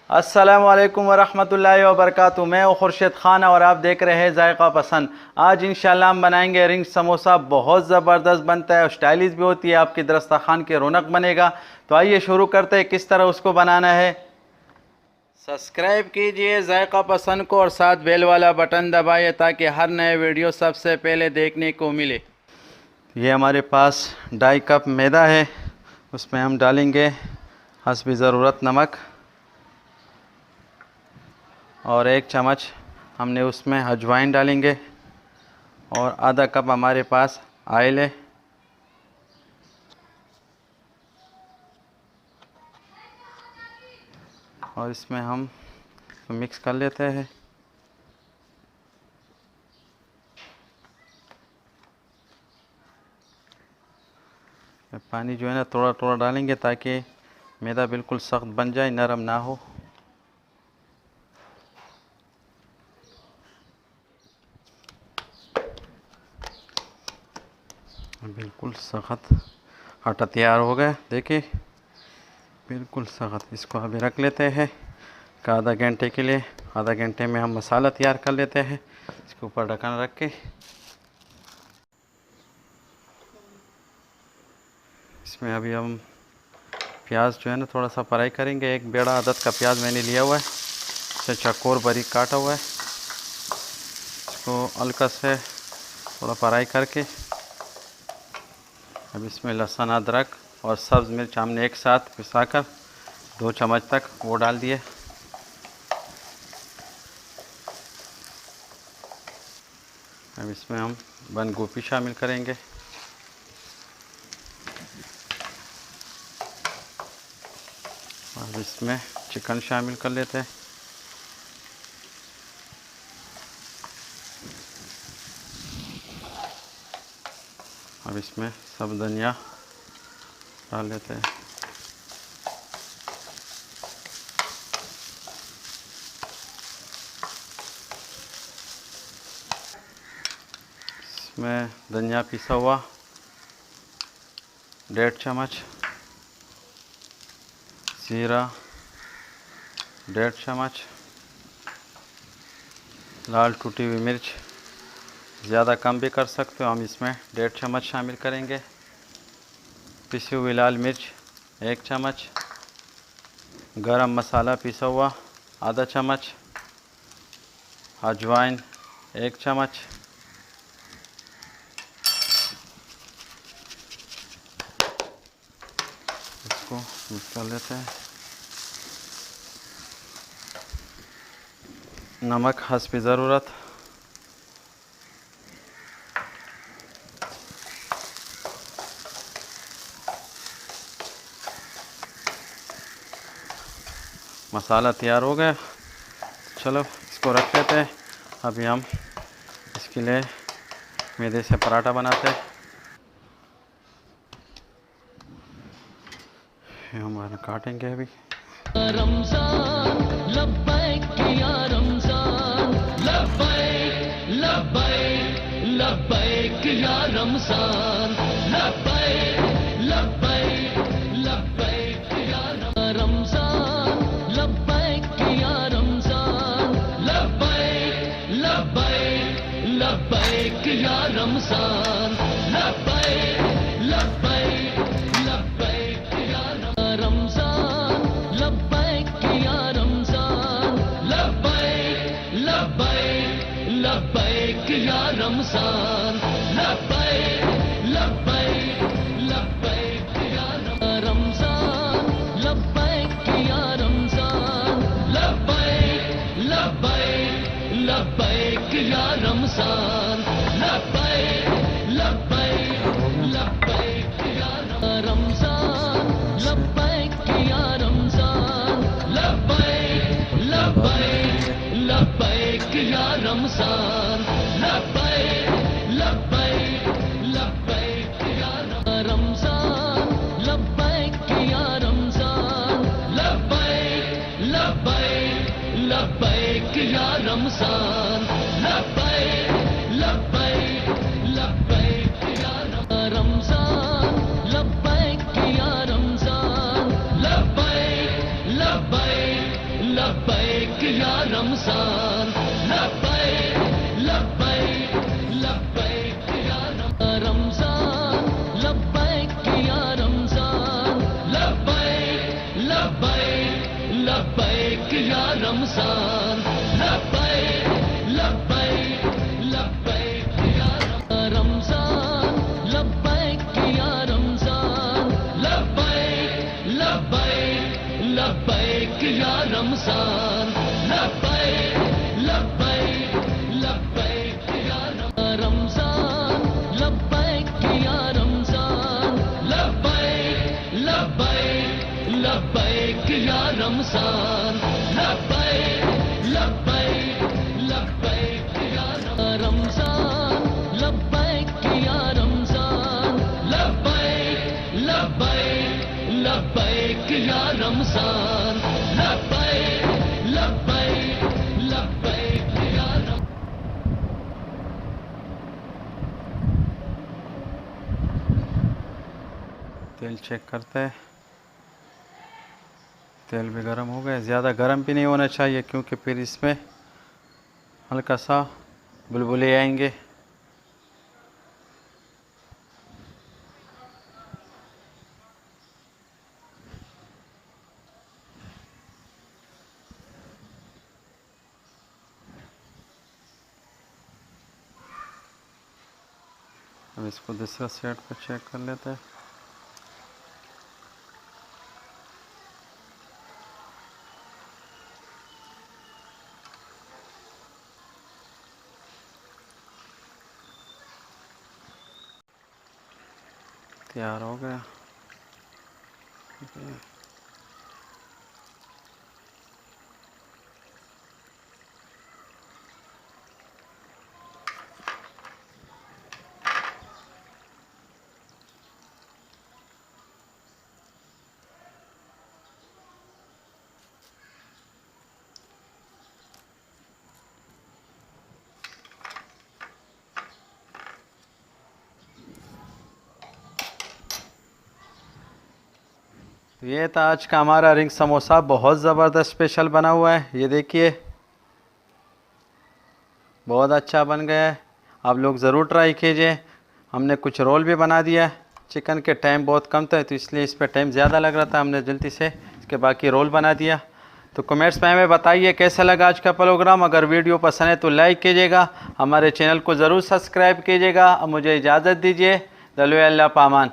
अस्सलामुअलैकुम वरहमतुल्लाहि वबरकातुहू। मैं हूँ खुर्शीद खान और आप देख रहे हैं जायका पसंद। आज इंशाल्लाह हम बनाएंगे रिंग समोसा। बहुत ज़बरदस्त बनता है और स्टाइलिश भी होती है, आपकी दस्तरखान की रौनक बनेगा। तो आइए शुरू करते हैं किस तरह उसको बनाना है। सब्सक्राइब कीजिए जायका पसंद को और साथ बेल वाला बटन दबाइए ताकि हर नए वीडियो सबसे पहले देखने को मिले। ये हमारे पास 2.5 कप मैदा है, उसमें हम डालेंगे हस्बी ज़रूरत नमक और 1 चम्मच हमने उसमें अजवाइन डालेंगे और आधा कप हमारे पास ऑयल है। और इसमें हम मिक्स कर लेते हैं। पानी जो है ना थोड़ा थोड़ा डालेंगे ताकि मैदा बिल्कुल सख्त बन जाए, नरम ना हो। बिल्कुल सख्त आटा तैयार हो गया, देखिए बिल्कुल सख्त। इसको अभी रख लेते हैं आधा घंटे के लिए। आधा घंटे में हम मसाला तैयार कर लेते हैं। इसके ऊपर ढक्कन रख के इसमें अभी हम प्याज जो है ना थोड़ा सा फ्राई करेंगे। एक बड़ा अदद का प्याज मैंने लिया हुआ है, इसे चकोर बारीक काटा हुआ है। इसको हल्का से थोड़ा फ्राई करके अब इसमें लहसुन अदरक और सब्ज़ मिर्च हमने एक साथ पिसाकर 2 चम्मच तक वो डाल दिए। अब इसमें हम बंद गोभी शामिल करेंगे। अब इसमें चिकन शामिल कर लेते हैं। अब इसमें सब धनिया डाल लेते हैं। इसमें धनिया पिसा हुआ 1.5 चम्मच, जीरा 1.5 चम्मच, लाल टूटी हुई मिर्च ज़्यादा कम भी कर सकते हो, हम इसमें 1.5 चम्मच शामिल करेंगे। पिसी हुई लाल मिर्च 1 चम्मच, गरम मसाला पिसा हुआ आधा चम्मच, अजवाइन 1 चम्मच, इसको मिक्स कर लेते हैं। नमक हस्बे ज़रूरत, मसाला तैयार हो गया। चलो इसको रख लेते हैं। अभी हम इसके लिए मैदे से पराठा बनाते हैं। हम काटेंगे अभी। रमज़ान लब्बैक या रमज़ान, लब्बैक लब्बैक लब्बैक या रमज़ान, लब्बैक लब्बैक लब्बैक या रमज़ान, लब्बैक या रमज़ान, लब्बैक लब्बैक लब्बैक या रमज़ान, लब्बैक लब्बैक लब्बैक या रमज़ान, लब्बैक या रमज़ान, लब्बैक लब्बैक लब्बैक या रमज़ान, लब्बैक लब्बैक लब्बैक या रमज़ान, लब्बैक या रमज़ान, लब्बैक लब्बैक लब्बैक या रमज़ान, लब्बैक लब्बैक लब्बैक या रमज़ान, लब्बैक या रमज़ान, लब्बैक लब्बैक लब्बैक या रमज़ान, लब्बैक लब्बैक लब्बैक या रमज़ान, लब्बैक या रमज़ान, लब्बैक लब्बैक लब्बैक या रमज़ान, लब्बैक लब्बैक लब्बैक या रमज़ान, लब्बैक या रमज़ान, लब्बैक लब्बैक या रमजान लब्बैक लब्बैक लब्बैक या रमजान लब्बैक या रमजान लब्बैक लब्बैक लब्बैक या रमजान लब्बैक लब्बैक लब्बैक या रमजान लब्बैक या रमजान लब्बैक लब्बैक लब्बैक या रमजान लब्बैक लब्बैक लब्बैक या रमजान लब्बैक या रमजान लब्बैक लब्बैक लब्बैक या रमजान लब्बैक लब्बैक लब्बैक या तेल चेक करते हैं। तेल भी गर्म हो गया, ज़्यादा गर्म भी नहीं होना चाहिए क्योंकि फिर इसमें हल्का सा बुलबुले आएंगे। अब इसको दूसरा साइड पर चेक कर लेते हैं। तैयार हो गया। तो ये था आज का हमारा रिंग समोसा, बहुत ज़बरदस्त स्पेशल बना हुआ है। ये देखिए बहुत अच्छा बन गया है, आप लोग ज़रूर ट्राई कीजिए। हमने कुछ रोल भी बना दिया। चिकन के टाइम बहुत कम था तो इसलिए इस पर टाइम ज़्यादा लग रहा था, हमने जल्दी से इसके बाकी रोल बना दिया। तो कमेंट्स में हमें बताइए कैसा लगा आज का प्रोग्राम। अगर वीडियो पसंद है तो लाइक कीजिएगा, हमारे चैनल को ज़रूर सब्सक्राइब कीजिएगा। अब मुझे इजाज़त दीजिए। दलवे अल्लाह पामान।